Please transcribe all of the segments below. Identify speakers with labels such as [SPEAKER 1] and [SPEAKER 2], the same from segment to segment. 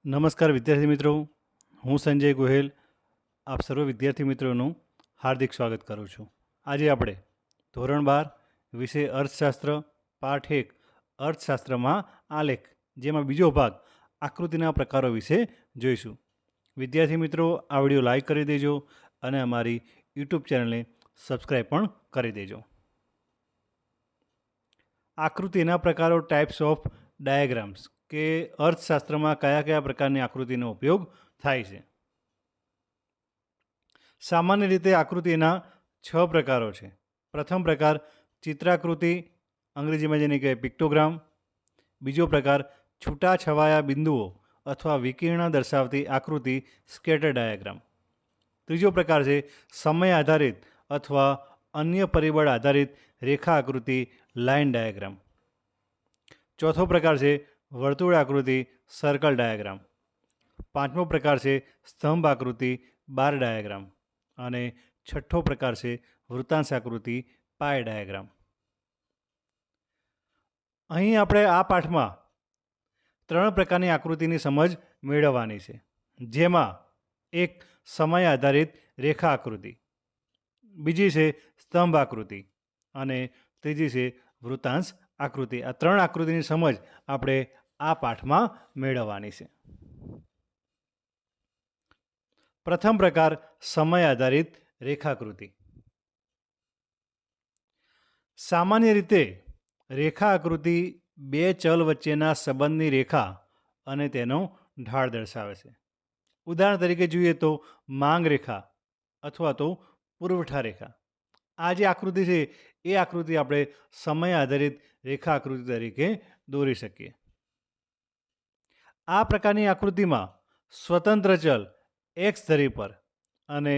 [SPEAKER 1] નમસ્કાર વિદ્યાર્થી મિત્રો, હું સંજય ગોહેલ આપ સર્વ વિદ્યાર્થી મિત્રોનું હાર્દિક સ્વાગત કરું છું. આજે આપણે ધોરણ 12 વિષય અર્થશાસ્ત્ર પાઠ 1 અર્થશાસ્ત્રમાં આલેખ જેમાં બીજો ભાગ આકૃતિના પ્રકારો વિશે જોઈશું. વિદ્યાર્થી મિત્રો, આ વિડીયો લાઈક કરી દેજો અને અમારી યુટ્યુબ ચેનલને સબસ્ક્રાઈબ પણ કરી દેજો. આકૃતિના પ્રકારો ટાઈપ્સ ઓફ ડાયાગ્રામ્સ કે અર્થશાસ્ત્રમાં કયા કયા પ્રકારની આકૃતિનો ઉપયોગ થાય છે. સામાન્ય રીતે આકૃતિના 6 પ્રકારો છે. પ્રથમ પ્રકાર ચિત્રાકૃતિ, અંગ્રેજીમાં જેને કહેવાય પિક્ટોગ્રામ. બીજો પ્રકાર છૂટાછવાયા બિંદુઓ અથવા વિકિરણ દર્શાવતી આકૃતિ સ્કેટર ડાયાગ્રામ. ત્રીજો પ્રકાર છે સમય આધારિત અથવા અન્ય પરિબળ આધારિત રેખા આકૃતિ લાઇન ડાયાગ્રામ. ચોથો પ્રકાર છે વર્તુળ આકૃતિ સર્કલ ડાયાગ્રામ. પાંચમો પ્રકાર છે સ્તંભ આકૃતિ બાર ડાયાગ્રામ. અને છઠ્ઠો પ્રકાર છે વૃત્તાંશ આકૃતિ પાય ડાયાગ્રામ. અહીં આપણે આ પાઠમાં 3 પ્રકારની આકૃતિની સમજ મેળવવાની છે, જેમાં એક સમય આધારિત રેખા આકૃતિ, બીજી છે સ્તંભ આકૃતિ અને ત્રીજી છે વૃત્તાંશ આકૃતિ. આ 3 આકૃતિની સમજ આપણે આ પાઠમાં મેળવવાની છે. પ્રથમ પ્રકાર સમય આધારિત રેખાકૃતિ. સામાન્ય રીતે રેખા આકૃતિ 2 ચલ વચ્ચેના સંબંધની રેખા અને તેનો ઢાળ દર્શાવે છે. ઉદાહરણ તરીકે જોઈએ તો માંગ રેખા અથવા તો પુરવઠા રેખા. આ જે આકૃતિ છે એ આકૃતિ આપણે સમય આધારિત રેખા આકૃતિ તરીકે દોરી શકીએ. આ પ્રકારની આકૃતિમાં સ્વતંત્ર ચલ એક્સ ધરી પર અને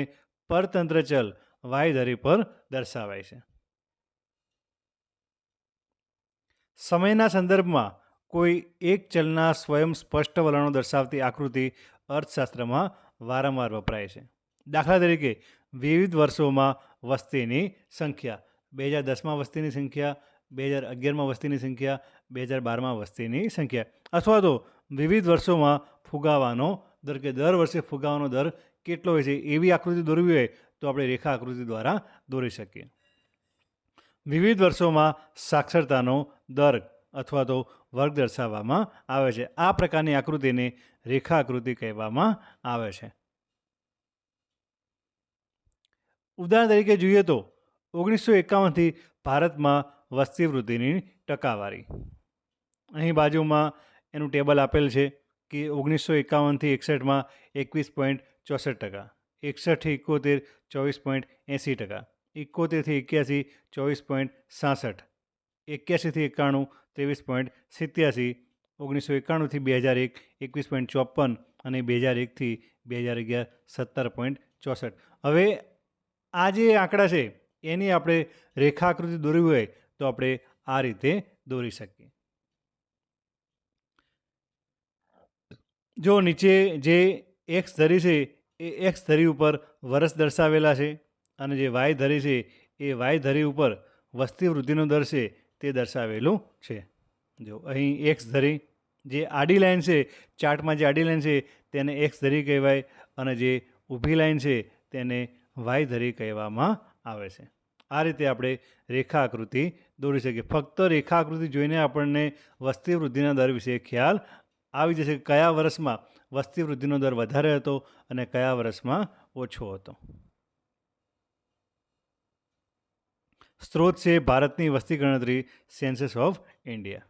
[SPEAKER 1] પરતંત્ર ચલ વાય ધરી પર દર્શાવાય છે. સમયના સંદર્ભમાં કોઈ એક ચલના સ્વયં સ્પષ્ટ વલણો દર્શાવતી આકૃતિ અર્થશાસ્ત્રમાં વારંવાર વપરાય છે. દાખલા તરીકે વિવિધ વર્ષોમાં વસ્તીની સંખ્યા, 2010માં વસ્તીની સંખ્યા, 2011માં વસ્તીની સંખ્યા, 2012માં વસ્તીની સંખ્યા, અથવા તો વિવિધ વર્ષોમાં ફુગાવાનો દર કે દર વર્ષે ફુગાવાનો દર કેટલો હોય છે એવી આકૃતિ દોરવી હોય તો આપણે રેખા આકૃતિ દ્વારા દોરી શકીએ. વિવિધ વર્ષોમાં સાક્ષરતાનો દર અથવા તો વર્ગ દર્શાવવામાં આવે છે. આ પ્રકારની આકૃતિને રેખા આકૃતિ કહેવામાં આવે છે. ઉદાહરણ તરીકે જોઈએ તો 1951થી ભારતમાં વસ્તી વૃદ્ધિની ટકાવારી. અહીં બાજુમાં એનું ટેબલ આપેલ છે કે 1951થી 61માં 21.64%, 61થી 71 24.80%, 71થી 81 24.67%, 81થી 91 23.87%, 1991થી 2001 21.54% અને 2001થી 2011 17.64%. હવે આ જે આંકડા છે એની આપણે રેખા આકૃતિ દોરવી હોય તો આપણે આ રીતે દોરી શકીએ. જો નીચે જે એક્સ ધરી છે એ એક્સ ધરી ઉપર વર્ષ દર્શાવેલા છે અને જે વાય ધરી છે એ વાય ધરી ઉપર વસ્તી વૃદ્ધિનો દર છે તે દર્શાવેલું છે. જો અહીં એક્સ ધરી, જે આડી લાઈન છે ચાર્ટમાં, જે આડી લાઈન છે તેને એક્સ ધરી કહેવાય અને જે ઊભી લાઈન છે તેને વાય ધરી કહેવામાં આવે છે. આ રીતે આપણે રેખા આકૃતિ દોરી શકીએ. ફક્ત રેખા આકૃતિ જોઈને આપણને વસ્તી વૃદ્ધિના દર વિશે ખ્યાલ આવી જશે કે કયા વર્ષમાં વસ્તી વૃદ્ધિનો દર વધારે હતો અને કયા વર્ષમાં ઓછો હતો. સ્ત્રોત છે ભારતની વસ્તી ગણતરી, સેન્સસ ઓફ ઇન્ડિયા.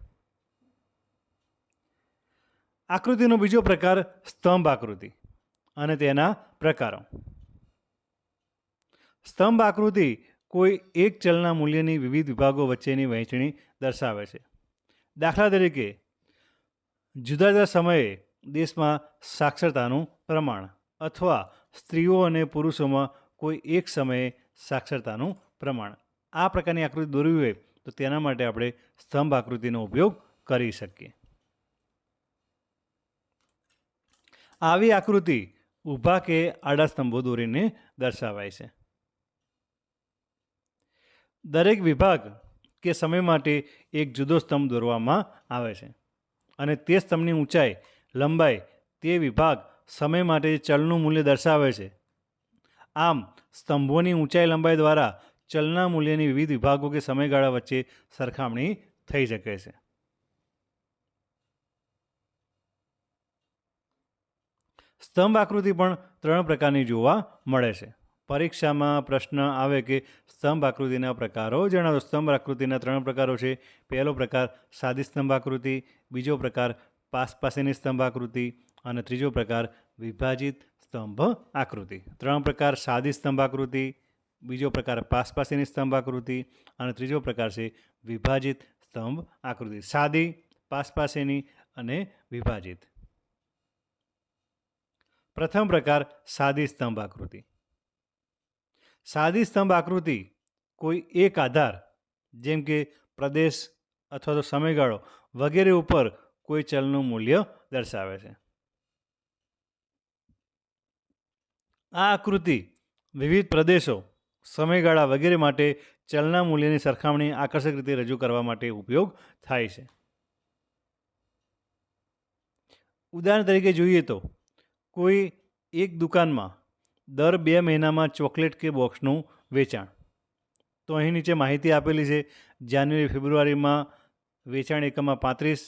[SPEAKER 1] આકૃતિનો બીજો પ્રકાર સ્તંભ આકૃતિ અને તેના પ્રકારો. સ્તંભ આકૃતિ કોઈ એક ચલના મૂલ્યની વિવિધ વિભાગો વચ્ચેની વહેંચણી દર્શાવે છે. દાખલા તરીકે જુદા જુદા સમયે દેશમાં સાક્ષરતાનું પ્રમાણ અથવા સ્ત્રીઓ અને પુરુષોમાં કોઈ એક સમયે સાક્ષરતાનું પ્રમાણ. આ પ્રકારની આકૃતિ દોરવી હોય તો તેના માટે આપણે સ્તંભ આકૃતિનો ઉપયોગ કરી શકીએ. આવી આકૃતિ ઊભા કે આડા સ્તંભો દોરીને દર્શાવાય છે. દરેક વિભાગ કે સમય માટે એક જુદો સ્તંભ દોરવામાં આવે છે અને તે સ્તંભની ઊંચાઈ, લંબાઈ તે વિભાગ સમય માટે ચલનું મૂલ્ય દર્શાવે છે. આમ સ્તંભોની ઊંચાઈ લંબાઈ દ્વારા ચલના મૂલ્યની વિવિધ વિભાગો કે સમયગાળા વચ્ચે સરખામણી થઈ શકે છે. સ્તંભ આકૃતિ પણ 3 પ્રકારની જોવા મળે છે. પરીક્ષામાં પ્રશ્ન આવે કે સ્તંભ આકૃતિના પ્રકારો જણાવો. સ્તંભ આકૃતિના 3 પ્રકારો છે. પહેલો પ્રકાર સાદી સ્તંભ આકૃતિ, બીજો પ્રકાર પાસેની સ્તંભ આકૃતિ અને ત્રીજો પ્રકાર વિભાજિત સ્તંભ આકૃતિ. 3 પ્રકાર સાદી સ્તંભ આકૃતિ, બીજો પ્રકાર પાસેની સ્તંભ આકૃતિ અને ત્રીજો પ્રકાર છે વિભાજિત સ્તંભ આકૃતિ. સાદી, પાસેની અને વિભાજિત. પ્રથમ પ્રકાર સાદી સ્તંભ આકૃતિ. સાદી સ્તંભ આકૃતિ કોઈ એક આધાર જેમ કે પ્રદેશ અથવા તો સમયગાળો વગેરે ઉપર કોઈ ચલનું મૂલ્ય દર્શાવે છે. આ આકૃતિ વિવિધ પ્રદેશો, સમયગાળા વગેરે માટે ચલના મૂલ્યની સરખામણી આકર્ષક રીતે રજૂ કરવા માટે ઉપયોગ થાય છે. ઉદાહરણ તરીકે જોઈએ તો કોઈ એક દુકાનમાં દર 2 મહિનામાં ચોકલેટ કે બોક્સનું વેચાણ. તો અહીં નીચે માહિતી આપેલી છે. જાન્યુઆરી ફેબ્રુઆરીમાં વેચાણ એકમમાં 35,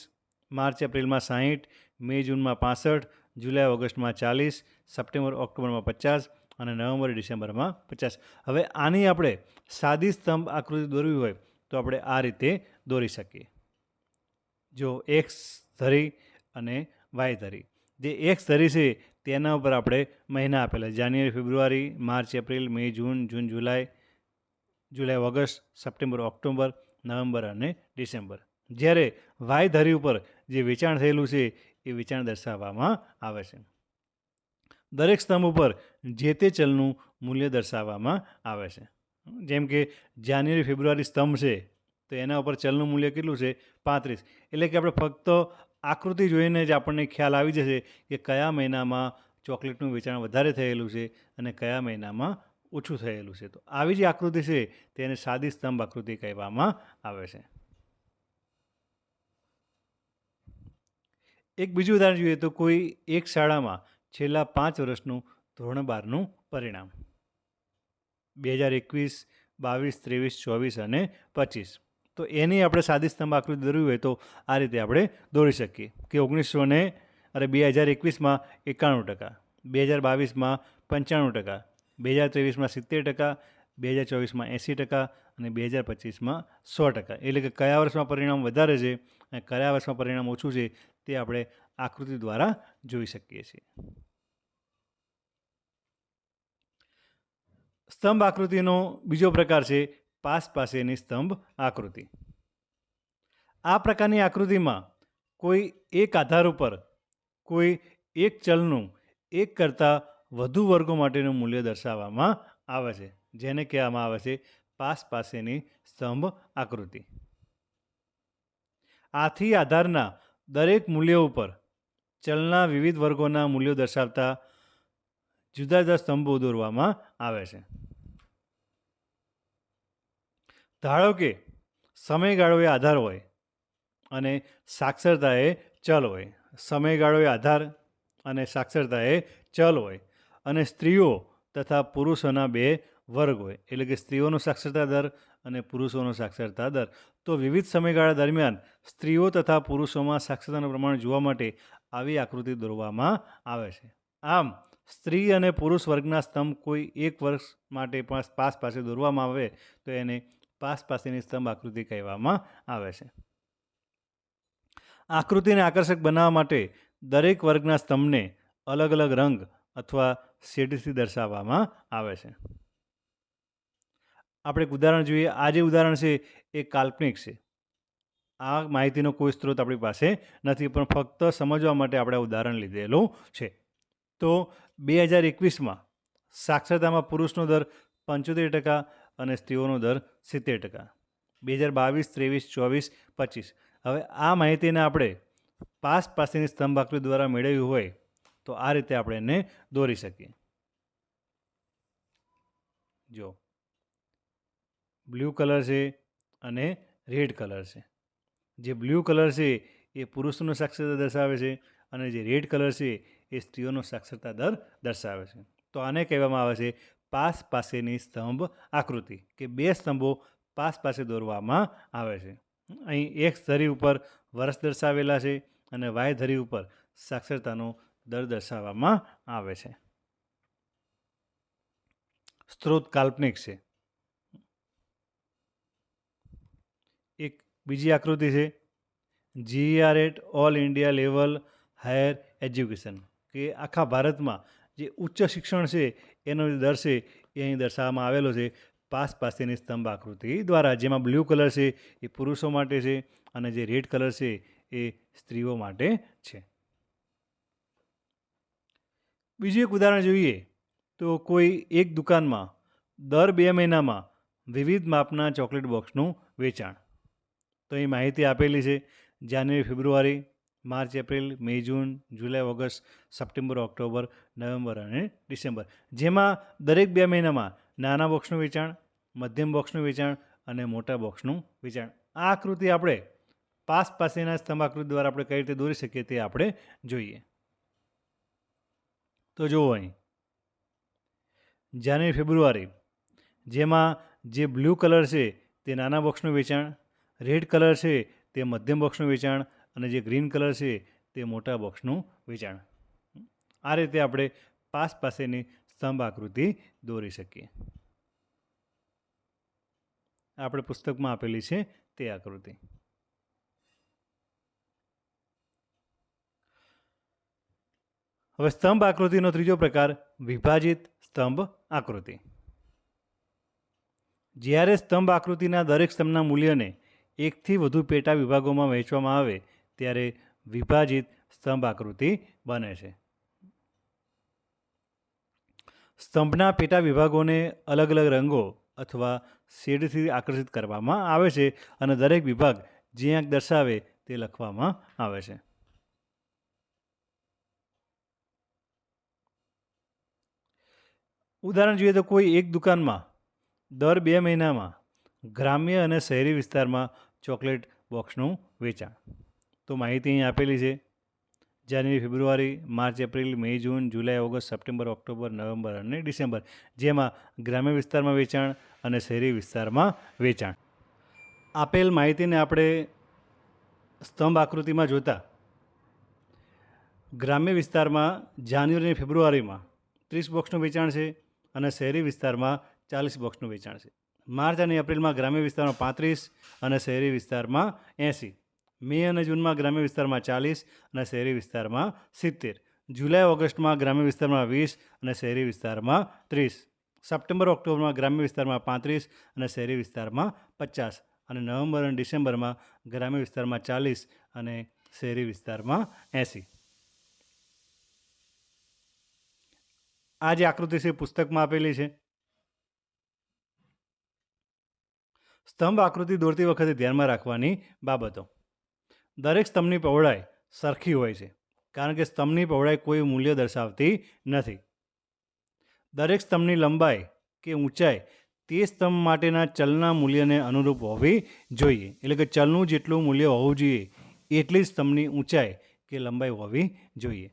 [SPEAKER 1] માર્ચ એપ્રિલમાં 60, મે જૂનમાં 65, જુલાઈ ઓગસ્ટમાં 40, સપ્ટેમ્બર ઓક્ટોબરમાં 50 અને નવેમ્બર ડિસેમ્બરમાં 50. હવે આની આપણે સાદી સ્તંભ આકૃતિ દોરવી હોય તો આપણે આ રીતે દોરી શકીએ. જો એક્સ ધરી અને વાય ધરી. જે એક્સ ધરી છે તેના ઉપર આપણે મહિના આપેલા January February, March April, May June, July August, September October, November અને ડિસેમ્બર. જ્યારે વાય ધરી ઉપર જે વેચાણ થયેલું છે એ વેચાણ દર્શાવવામાં આવે છે. દરેક સ્તંભ ઉપર જે તે ચલનું મૂલ્ય દર્શાવવામાં આવે છે. જેમ કે જાન્યુઆરી ફેબ્રુઆરી સ્તંભ છે તો એના ઉપર ચલનું મૂલ્ય કેટલું છે? 35. એટલે કે આપણે ફક્ત આકૃતિ જોઈને જ આપણને ખ્યાલ આવી જશે કે કયા મહિનામાં ચોકલેટનું વેચાણ વધારે થયેલું છે અને કયા મહિનામાં ઓછું થયેલું છે. તો આવી જે આકૃતિ છે તેને સાદી સ્તંભ આકૃતિ કહેવામાં આવે છે. એક બીજું ઉદાહરણ જોઈએ તો કોઈ એક શાળામાં છેલ્લા 5 વર્ષનું ધોરણ 12નું પરિણામ 2021, 22, 23, 24 અને 25. તો એની આપણે સાદી સ્તંભ આકૃતિ દોરવી હોય તો આ રીતે આપણે દોરી શકીએ કે 2021માં 91%, 2022માં 95%, 2023માં 70%, 2024માં 80% અને 2025માં 100%. એટલે કે કયા વર્ષમાં પરિણામ વધારે છે અને કયા વર્ષમાં પરિણામ ઓછું છે તે આપણે આકૃતિ દ્વારા જોઈ શકીએ છીએ. સ્તંભ આકૃતિનો બીજો પ્રકાર છે પાસેની સ્તંભ આકૃતિ. આ પ્રકારની આકૃતિમાં કોઈ એક આધાર ઉપર કોઈ એક ચલનું એક કરતાં વધુ વર્ગો માટેનું મૂલ્ય દર્શાવવામાં આવે છે, જેને કહેવામાં આવે છે પાસેની સ્તંભ આકૃતિ. આથી આધારના દરેક મૂલ્ય ઉપર ચલના વિવિધ વર્ગોના મૂલ્યો દર્શાવતા જુદા જુદા સ્તંભો દોરવામાં આવે છે. ધારો કે સમયગાળો એ આધાર હોય અને સાક્ષરતા એ ચલ હોય. સમયગાળો એ આધાર અને સાક્ષરતા એ ચલ હોય અને સ્ત્રીઓ તથા પુરુષોના 2 વર્ગ હોય. એટલે કે સ્ત્રીઓનો સાક્ષરતા દર અને પુરુષોનો સાક્ષરતા દર. તો વિવિધ સમયગાળા દરમિયાન સ્ત્રીઓ તથા પુરુષોમાં સાક્ષરતાનું પ્રમાણ જોવા માટે આવી આકૃતિ દોરવામાં આવે છે. આમ સ્ત્રી અને પુરુષ વર્ગના સ્તંભ કોઈ એક વર્ષ માટે પાસે દોરવામાં આવે તો એને પાસેની સ્તંભ આકૃતિ કહેવામાં આવે છે. આકૃતિને આકર્ષક બનાવવા માટે દરેક વર્ગના સ્તંભને અલગ અલગ રંગ અથવા શેડથી દર્શાવવામાં આવે છે. આપણે એક ઉદાહરણ જોઈએ. આ જે ઉદાહરણ છે એ કાલ્પનિક છે. આ માહિતીનો કોઈ સ્ત્રોત આપણી પાસે નથી, પણ ફક્ત સમજવા માટે આપણે ઉદાહરણ લીધેલું છે. તો 2021માં સાક્ષરતામાં પુરુષનો દર 75% અને સ્ત્રીઓનો દર 70%. 2022, 23, 24, 25. હવે આ માહિતીને આપણે પાસેની સ્તંભ આકૃતિ દ્વારા મેળવ્યું હોય તો આ રીતે આપણે એને દોરી શકીએ. જો બ્લુ કલર છે અને રેડ કલર છે. જે બ્લુ કલર છે એ પુરુષનું સાક્ષરતા દર્શાવે છે અને જે રેડ કલર છે એ સ્ત્રીઓનો સાક્ષરતા દર દર્શાવે છે. તો આને કહેવામાં આવે છે પાસ પાસેની સ્તંભ આકૃતિ, કે બે સ્તંભો પાસ પાસે દોરવામાં આવે છે. અહીં એક્સ ધરી ઉપર વર્ષ દર્શાવેલા છે અને વાય ધરી ઉપર સાક્ષરતાનો દર દર્શાવવામાં આવે છે. સ્ત્રોત કાલ્પનિક છે. એક બીજી આકૃતિ છે GER all India level higher education, કે આખા ભારતમાં જે ઉચ્ચ શિક્ષણ છે એનો જે દર છે એ અહીં દર્શાવવામાં આવેલો છે પાસ પાસેની સ્તંભ આકૃતિ દ્વારા, જેમાં બ્લુ કલર છે એ પુરુષો માટે છે અને જે રેડ કલર છે એ સ્ત્રીઓ માટે છે. બીજું એક ઉદાહરણ જોઈએ તો કોઈ એક દુકાનમાં દર 2 મહિનામાં વિવિધ માપના ચોકલેટ બોક્સનું વેચાણ. તો અહીં માહિતી આપેલી છે જાન્યુઆરી, February, March, April, May, June, July, August, September, October, November અને ડિસેમ્બર, જેમાં દરેક 2 મહિનામાં નાના બોક્સનું વેચાણ, મધ્યમ બોક્સનું વેચાણ અને મોટા બોક્સનું વેચાણ. આ આકૃતિ આપણે પાસ પાસેના સ્તંભ આકૃતિ દ્વારા આપણે કઈ રીતે દોરી શકીએ તે આપણે જોઈએ. તો જુઓ અહીં જાન્યુઆરી, ફેબ્રુઆરી, જેમાં જે બ્લુ કલર છે તે નાના બોક્સનું વેચાણ, રેડ કલર છે તે મધ્યમ બોક્સનું વેચાણ અને જે ગ્રીન કલર છે તે મોટા બોક્સનું વેચાણ. આ રીતે આપણે પાસ પાસેની સ્તંભ આકૃતિ દોરી શકીએ. આપણે પુસ્તકમાં આપેલી છે તે આકૃતિ. હવે સ્તંભ આકૃતિનો ત્રીજો પ્રકાર વિભાજિત સ્તંભ આકૃતિ. જ્યારે સ્તંભ આકૃતિના દરેક સ્તંભના મૂલ્યને એકથી વધુ પેટા વિભાગોમાં વહેંચવામાં આવે ત્યારે વિભાજિત સ્તંભ આકૃતિ બને છે. સ્તંભના પેટા વિભાગોને અલગ અલગ રંગો અથવા શેડથી આકર્ષિત કરવામાં આવે છે અને દરેક વિભાગ જે આંક દર્શાવે તે લખવામાં આવે છે. ઉદાહરણ જોઈએ તો કોઈ એક દુકાનમાં દર 2 મહિનામાં ગ્રામ્ય અને શહેરી વિસ્તારમાં ચોકલેટ બોક્સનું વેચાણ. તો માહિતી અહીં આપેલી છે જાન્યુઆરી, February, March, April, May, June, July, August, September, October, November અને ડિસેમ્બર, જેમાં ગ્રામ્ય વિસ્તારમાં વેચાણ અને શહેરી વિસ્તારમાં વેચાણ. આપેલ માહિતીને આપણે સ્તંભ આકૃતિમાં જોતા ગ્રામ્ય વિસ્તારમાં જાન્યુઆરી અને ફેબ્રુઆરીમાં 30 બોક્સનું વેચાણ છે અને શહેરી વિસ્તારમાં 40 બોક્સનું વેચાણ છે. માર્ચ અને એપ્રિલમાં ગ્રામ્ય વિસ્તારમાં 35 અને શહેરી વિસ્તારમાં 80. મે અને જૂનમાં ગ્રામ્ય વિસ્તારમાં 40 અને શહેરી વિસ્તારમાં 70. જુલાઈ, ઓગસ્ટમાં ગ્રામ્ય વિસ્તારમાં 20 અને શહેરી વિસ્તારમાં 30. સપ્ટેમ્બર, ઓક્ટોબરમાં ગ્રામ્ય વિસ્તારમાં 35 અને શહેરી વિસ્તારમાં 50. અને નવેમ્બર અને ડિસેમ્બરમાં ગ્રામ્ય વિસ્તારમાં 40 અને શહેરી વિસ્તારમાં 80. આ જે આકૃતિ છે પુસ્તકમાં આપેલી છે. સ્તંભ આકૃતિ દોરતી વખતે ધ્યાનમાં રાખવાની બાબતો. દરેક સ્તંભની પહોળાઈ સરખી હોય છે કારણ કે સ્તંભની પહોળાઈ કોઈ મૂલ્ય દર્શાવતી નથી. દરેક સ્તંભની લંબાઈ કે ઊંચાઈ તે સ્તંભ માટેના ચલના મૂલ્યને અનુરૂપ હોવી જોઈએ. એટલે કે ચલનું જેટલું મૂલ્ય હોવું જોઈએ એટલી જ સ્તંભની ઊંચાઈ કે લંબાઈ હોવી જોઈએ.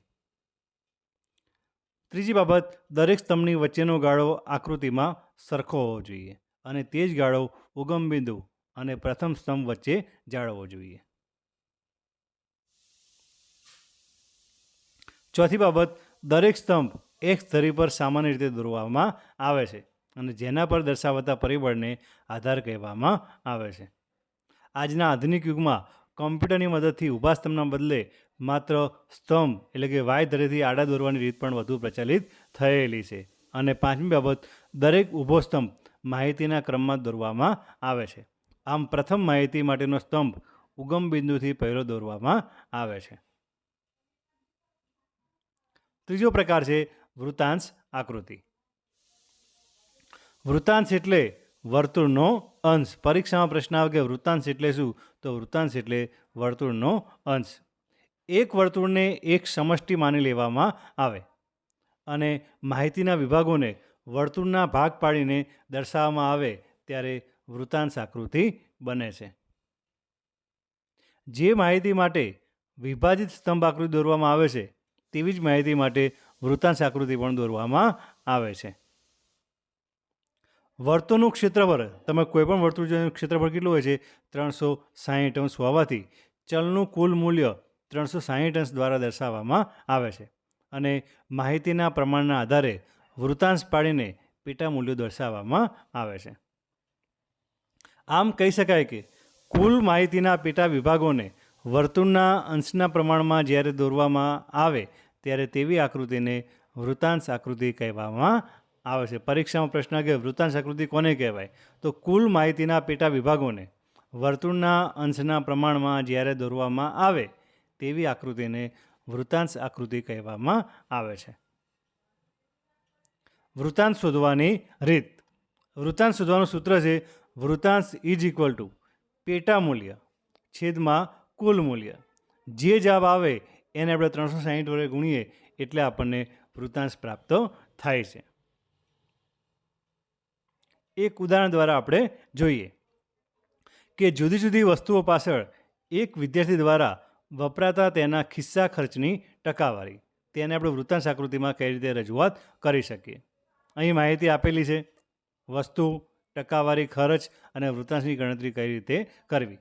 [SPEAKER 1] ત્રીજી બાબત, દરેક સ્તંભની વચ્ચેનો ગાળો આકૃતિમાં સરખો હોવો જોઈએ અને તે જ ગાળો ઉગમ બિંદુ અને પ્રથમ સ્તંભ વચ્ચે જાળવવો જોઈએ. ચોથી બાબત, દરેક સ્તંભ એક ધરી પર સામાન્ય રીતે દોરવામાં આવે છે અને જેના પર દર્શાવાતા પરિબળને આધાર કહેવામાં આવે છે. આજના આધુનિક યુગમાં કોમ્પ્યુટરની મદદથી ઊભા સ્તંભના બદલે માત્ર સ્તંભ એટલે કે વાય ધરીથી આડા દોરવાની રીત પણ વધુ પ્રચલિત થયેલી છે. અને પાંચમી બાબત, દરેક ઊભો સ્તંભ માહિતીના ક્રમમાં દોરવામાં આવે છે. આમ પ્રથમ માહિતી માટેનો સ્તંભ ઉગમ બિંદુથી પહેલો દોરવામાં આવે છે. ત્રીજો પ્રકાર છે વૃત્તાંશ આકૃતિ. વૃત્તાંશ એટલે વર્તુળનો અંશ. પરીક્ષામાં પ્રશ્ન આવે કે વૃત્તાંશ એટલે શું? તો વૃત્તાંશ એટલે વર્તુળનો અંશ. એક વર્તુળને એક સમષ્ટિ માની લેવામાં આવે અને માહિતીના વિભાગોને વર્તુળના ભાગ પાડીને દર્શાવવામાં આવે ત્યારે વૃત્તાંશ આકૃતિ બને છે. જે માહિતી માટે વિભાજિત સ્તંભ આકૃતિ દોરવામાં આવે છે તેવી જ માહિતી માટે વૃત્તાંશ આકૃતિ પણ દોરવામાં આવે છે. વર્તુળનું ક્ષેત્રફળ, તમે કોઈ પણ વર્તુળનું ક્ષેત્રફળ કેટલું હોય છે? 360 અંશ હોવાથી ચલનું કુલ મૂલ્ય 360 અંશ દ્વારા દર્શાવવામાં આવે છે અને માહિતીના પ્રમાણના આધારે વૃત્તાંશ પાડીને પેટા મૂલ્યો દર્શાવવામાં આવે છે. આમ કહી શકાય કે કુલ માહિતીના પેટા વિભાગોને વર્તુળના અંશના પ્રમાણમાં જ્યારે દોરવામાં આવે ત્યારે તેવી આકૃતિને વૃત્તાંશ આકૃતિ કહેવામાં આવે છે. પરીક્ષામાં પ્રશ્ન કે વૃત્તાંશ આકૃતિ કોને કહેવાય? તો કુલ માહિતીના પેટા વિભાગોને વર્તુળના અંશના પ્રમાણમાં જ્યારે દોરવામાં આવે તેવી આકૃતિને વૃત્તાંશ આકૃતિ કહેવામાં આવે છે. વૃત્તાંશ શોધવાની રીત. વૃત્તાંશ શોધવાનું સૂત્ર છે વૃત્તાંશ ઇઝ ઇક્વલ ટુ પેટા મૂલ્ય છેદમાં કુલ મૂલ્ય. જે જવાબ આવે એને આપણે 360 વડે ગુણીએ એટલે આપણને વૃત્તાંશ પ્રાપ્ત થાય છે. એક ઉદાહરણ દ્વારા આપણે જોઈએ કે જુદી જુદી વસ્તુઓ પાછળ એક વિદ્યાર્થી દ્વારા વપરાતા તેના ખિસ્સા ખર્ચની ટકાવારી, તેને આપણે વૃત્તાંશ આકૃતિમાં કઈ રીતે રજૂઆત કરી શકીએ. અહીં માહિતી આપેલી છે. વસ્તુ, ટકાવારી, ખર્ચ અને વૃત્તાંશની ગણતરી કઈ રીતે કરવી.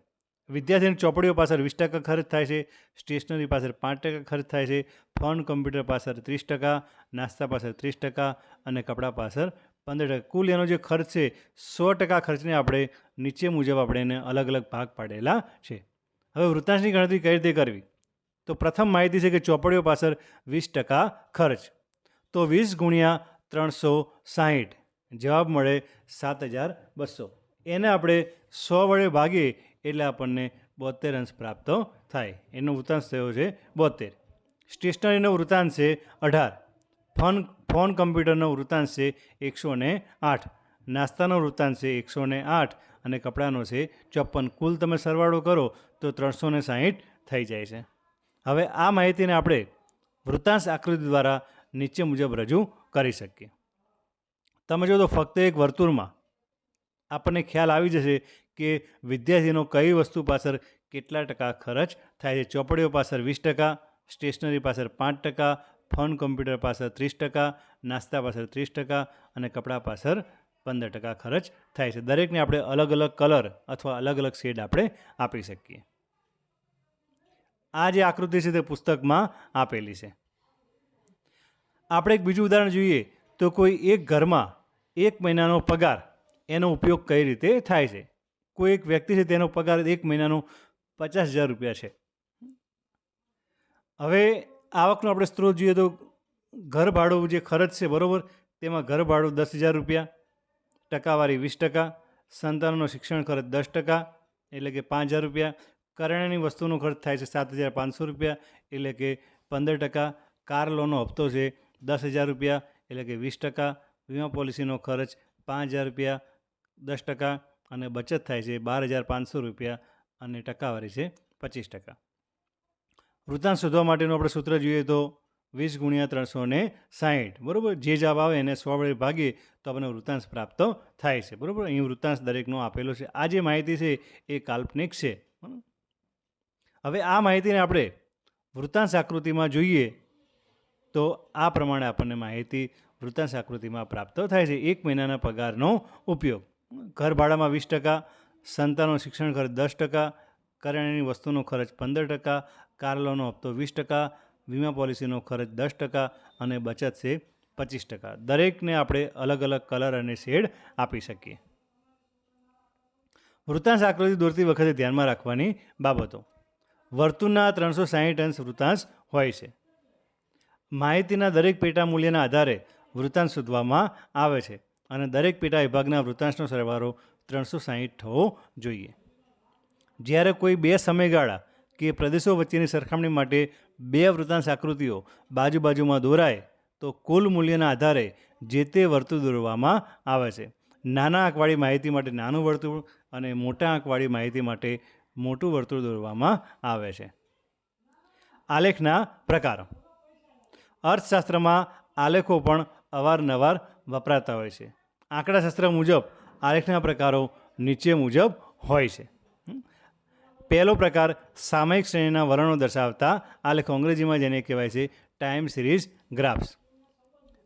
[SPEAKER 1] વિદ્યાર્થીની ચોપડીઓ પાછળ 20% ખર્ચ થાય છે, સ્ટેશનરી પાછળ 5% ખર્ચ થાય છે, ફોન કમ્પ્યુટર પાછળ 30%, નાસ્તા પાછળ 30% અને કપડાં પાછળ 15%. કુલ એનો જે ખર્ચ છે 100% ખર્ચને આપણે નીચે મુજબ આપણે એને અલગ અલગ ભાગ પાડેલા છે. હવે વૃત્તાંશની ગણતરી કઈ રીતે કરવી? તો પ્રથમ માહિતી છે કે ચોપડીઓ પાછળ 20% ખર્ચ, તો 20 ગુણ્યા 360 જવાબ મળે 7200. એને આપણે 100 વડે ભાગીએ એટલે આપણને 72 અંશ પ્રાપ્ત થાય. એનો વૃત્તાંશ થયો છે 72. સ્ટેશનરીનો વૃત્તાંશ છે 18. ફોન કમ્પ્યુટરનો વૃત્તાંશ છે 108. નાસ્તાનો વૃત્તાંશ છે 108 અને કપડાનો છે 54. કુલ તમે સરવાળો કરો તો 360 થઈ જાય છે. હવે આ માહિતીને આપણે વૃત્તાંશ આકૃતિ દ્વારા નીચે મુજબ રજૂ કરી શકીએ. તમે જો તો ફક્ત એક વર્તુળમાં આપણને ખ્યાલ આવી જશે કે વિદ્યાર્થીનો કઈ વસ્તુ પાછળ કેટલા ટકા ખર્ચ થાય છે. ચોપડીઓ પાછળ 20%, સ્ટેશનરી પાછળ 5%, ફોન કમ્પ્યુટર પાછળ 30%, નાસ્તા પાછળ 30% અને કપડાં પાછળ 15% ખર્ચ થાય છે. દરેકને આપણે અલગ અલગ કલર અથવા અલગ અલગ શેડ આપણે આપી શકીએ. આ જે આકૃતિ છે તે પુસ્તકમાં આપેલી છે. આપણે એક બીજું ઉદાહરણ જોઈએ તો કોઈ એક ઘરમાં 1 મહિનાનો પગાર એનો ઉપયોગ કઈ રીતે થાય છે. કોઈ એક વ્યક્તિ છે તેનો પગાર 1 મહિનાનો 50,000 રૂપિયા છે. હવે આવકનો આપણે સ્ત્રોત જોઈએ તો ઘર ભાડું જે ખર્ચ છે બરાબર, તેમાં ઘર ભાડું 10,000 રૂપિયા, ટકાવારી 20%, સંતાનોનો શિક્ષણ ખર્ચ 10% એટલે કે 5,000 રૂપિયા, કરિયાણાની વસ્તુનો ખર્ચ થાય છે 7,500 રૂપિયા એટલે કે 15%, કાર લોનનો હપ્તો છે 10,000 રૂપિયા એટલે કે 20%, વીમા પોલિસીનો ખર્ચ 5,000 રૂપિયા 10% અને બચત થાય છે 12,500 રૂપિયા અને ટકાવારી છે 25%. વૃત્તાંશ શોધવા માટેનું આપણે સૂત્ર જોઈએ તો 20 ગુણ્યા 360 બરાબર. જે જવાબ આવે એને 100 વડે ભાગીએ તો આપણને વૃત્તાંશ પ્રાપ્ત થાય છે બરાબર. અહીં વૃત્તાંશ દરેકનો આપેલો છે. આ જે માહિતી છે એ કાલ્પનિક છે. હવે આ માહિતીને આપણે વૃત્તાંશ આકૃતિમાં જોઈએ તો આ પ્રમાણે આપણને માહિતી વૃત્તાંશ આકૃતિમાં પ્રાપ્ત થાય છે. 1 મહિનાના પગારનો ઉપયોગ, ઘર ભાડામાં 20%, સંતાનનો શિક્ષણ ખર્ચ 10%, કરિયાણાની વસ્તુનો ખર્ચ 15%, કાર લોનનો હપ્તો 20%, વીમા પોલિસીનો ખર્ચ 10% અને બચત છે 25%. દરેકને આપણે અલગ અલગ કલર અને શેડ આપી શકીએ. વૃત્તાંશ આકૃતિ દોરતી વખતે ધ્યાનમાં રાખવાની બાબતો. વર્તુળના 360 અંશ વૃત્તાંશ હોય છે. માહિતીના દરેક પેટા મૂલ્યના આધારે વૃત્તાંશ શોધવામાં આવે છે અને દરેક પેટા વિભાગના વૃત્તાંશનો સરવાળો 360 થવો જોઈએ. જ્યારે કોઈ બે સમયગાળા કે પ્રદેશો વચ્ચેની સરખામણી માટે બે વૃત્તાંશ આકૃતિઓ બાજુ બાજુમાં દોરાય તો કુલ મૂલ્યના આધારે જે તે વર્તુળ દોરવામાં આવે છે. નાના આંકવાળી માહિતી માટે નાનું વર્તુળ અને મોટા આંકવાળી માહિતી માટે મોટું વર્તુળ દોરવામાં આવે છે. આલેખના પ્રકારો. અર્થશાસ્ત્રમાં આલેખો પણ અવારનવાર વપરાતા હોય છે. આંકડાશાસ્ત્ર મુજબ આલેખના પ્રકારો નીચે મુજબ હોય છે. પહેલો પ્રકાર સામયિક શ્રેણીના વલણો દર્શાવતા આલેખો, અંગ્રેજીમાં જેને કહેવાય છે ટાઈમ સિરીઝ ગ્રાફ્સ.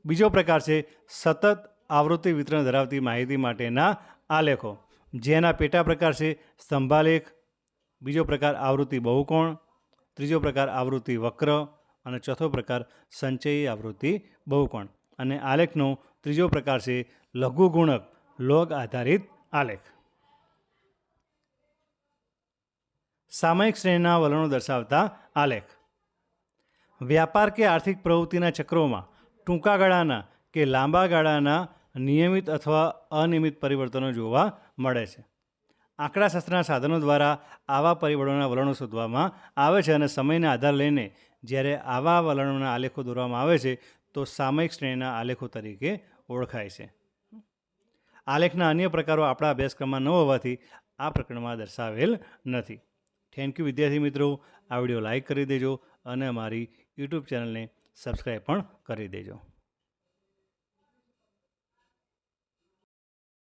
[SPEAKER 1] બીજો પ્રકાર છે સતત આવૃત્તિ વિતરણ ધરાવતી માહિતી માટેના આલેખો, જેના પેટા પ્રકાર છે સ્તંભાલેખ. બીજો પ્રકાર આવૃત્તિ બહુકોણ. ત્રીજો પ્રકાર આવૃત્તિ વક્ર. અને ચોથો પ્રકાર સંચયી આવૃત્તિ બહુકોણ. અને આલેખનો ત્રીજો પ્રકાર છે લઘુગુણક લોગ આધારિત આલેખ. સામયિક શ્રેણીના વલણો દર્શાવતા આલેખ. વ્યાપાર કે આર્થિક પ્રવૃત્તિના ચક્રોમાં ટૂંકા ગાળાના કે લાંબા ગાળાના નિયમિત અથવા અનિયમિત પરિવર્તનો જોવા મળે છે. આંકડાશાસ્ત્રના સાધનો દ્વારા આવા પરિબળોના વલણો શોધવામાં આવે છે અને સમયના આધાર લઈને જ્યારે આવા વલણોના આલેખો દોરવામાં આવે છે તો સામયિક શ્રેણીના આલેખો તરીકે ઓળખાય છે. આલેખના અન્ય પ્રકારો આપણા અભ્યાસક્રમમાં ન હોવાથી આ પ્રકરણમાં દર્શાવેલ નથી. થેન્ક યુ વિદ્યાર્થી મિત્રો. આ વિડીયો લાઈક કરી દેજો અને અમારી યુટ્યુબ ચેનલને સબસ્ક્રાઈબ પણ કરી દેજો.